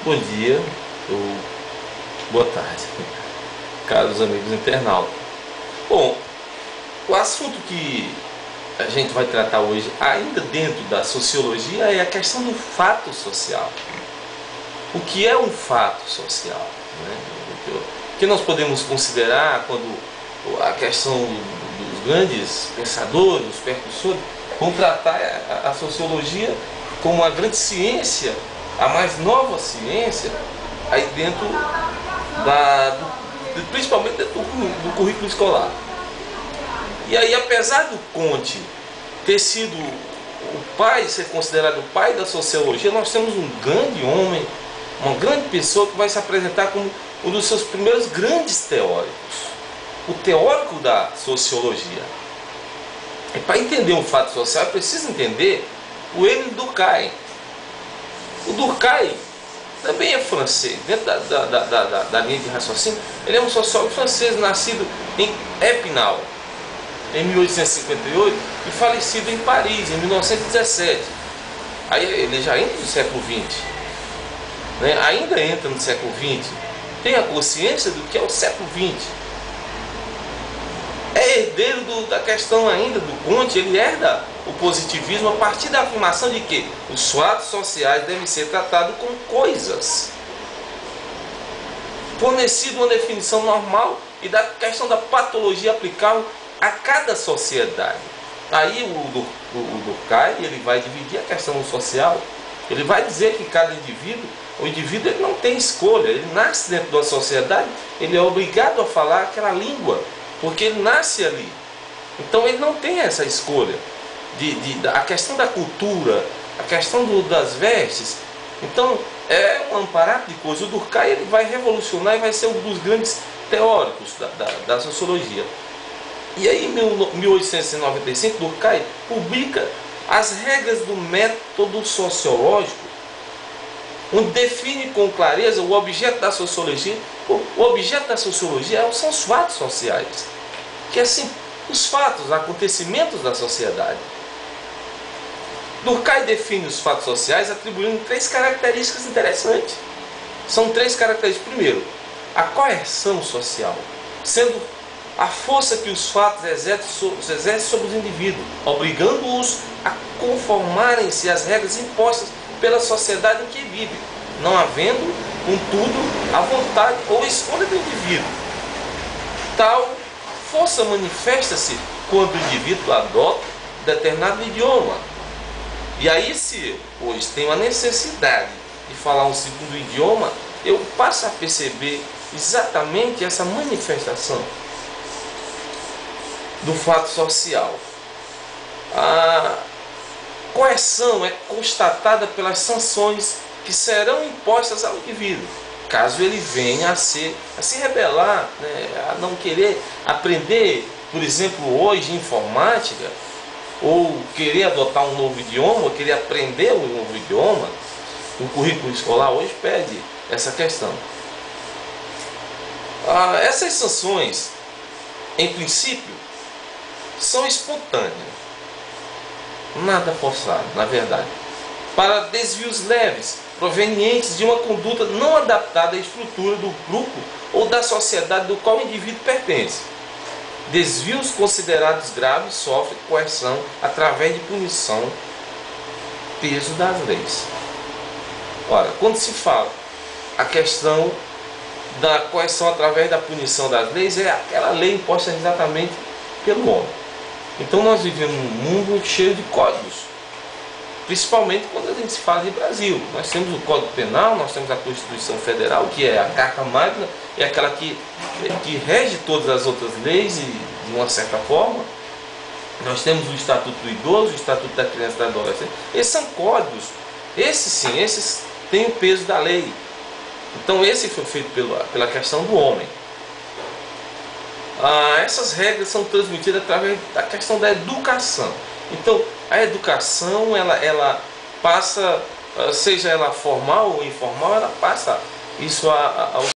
Bom dia ou boa tarde, caros amigos internautas. Bom, o assunto que a gente vai tratar hoje, ainda dentro da sociologia, é a questão do fato social. O que é um fato social, né? O que nós podemos considerar quando a questão dos grandes pensadores, os percussores, vão tratar a sociologia como uma grande ciência, a mais nova ciência, aí dentro principalmente dentro do currículo escolar. E aí, apesar do Conte ter sido o pai, ser considerado o pai da sociologia, nós temos um grande homem, uma grande pessoa que vai se apresentar como um dos seus primeiros grandes teóricos, o teórico da sociologia. E para entender um fato social, é preciso entender o Émile Durkheim. O Durkheim também é francês, dentro da linha de raciocínio. Ele é um sociólogo francês, nascido em Épinal, em 1858, e falecido em Paris, em 1917. Aí ele já entra no século XX, né? Ainda entra no século XX, tem a consciência do que é o século XX. É herdeiro da questão ainda do Conte. Ele herda o positivismo a partir da afirmação de que os fatos sociais devem ser tratados como coisas, fornecido uma definição normal e da questão da patologia aplicável a cada sociedade. Aí o Durkheim, ele vai dividir a questão social. Ele vai dizer que cada indivíduo, o indivíduo ele não tem escolha, ele nasce dentro da sociedade, ele é obrigado a falar aquela língua, porque ele nasce ali. Então ele não tem essa escolha. A questão da cultura, a questão das vestes. Então é um amparato de coisas. O Durkheim ele vai revolucionar e vai ser um dos grandes teóricos da sociologia. E aí em 1895 Durkheim publica as regras do método sociológico, onde define com clareza o objeto da sociologia. O objeto da sociologia são os fatos sociais, que é assim, os fatos, os acontecimentos da sociedade. Durkheim define os fatos sociais atribuindo três características interessantes. São três características. Primeiro, a coerção social, sendo a força que os fatos exercem sobre os indivíduos, obrigando-os a conformarem-se às regras impostas pela sociedade em que vivem, não havendo, contudo, a vontade ou escolha do indivíduo. Tal força manifesta-se quando o indivíduo adota determinado idioma. E aí, se eu hoje tenho a necessidade de falar um segundo idioma, eu passo a perceber exatamente essa manifestação do fato social. A coerção é constatada pelas sanções que serão impostas ao indivíduo, caso ele venha a se rebelar, né, a não querer aprender, por exemplo, hoje informática, ou querer adotar um novo idioma, ou querer aprender um novo idioma. O currículo escolar hoje pede essa questão. Essas sanções, em princípio, são espontâneas, nada forçado, na verdade, para desvios leves, provenientes de uma conduta não adaptada à estrutura do grupo ou da sociedade do qual o indivíduo pertence. Desvios considerados graves sofrem coerção através de punição, peso das leis. Ora, quando se fala a questão da coerção através da punição das leis, é aquela lei imposta exatamente pelo homem. Então nós vivemos num mundo cheio de códigos, principalmente quando a gente se fala de Brasil. Nós temos o Código Penal, nós temos a Constituição Federal, que é a Carta Magna, é aquela que rege todas as outras leis, e de uma certa forma. Nós temos o Estatuto do Idoso, o Estatuto da Criança e da Adolescente. Esses são códigos, esses sim, esses têm o peso da lei. Então esse foi feito pela questão do homem. Essas regras são transmitidas através da questão da educação. Então a educação ela passa, seja ela formal ou informal, ela passa isso aos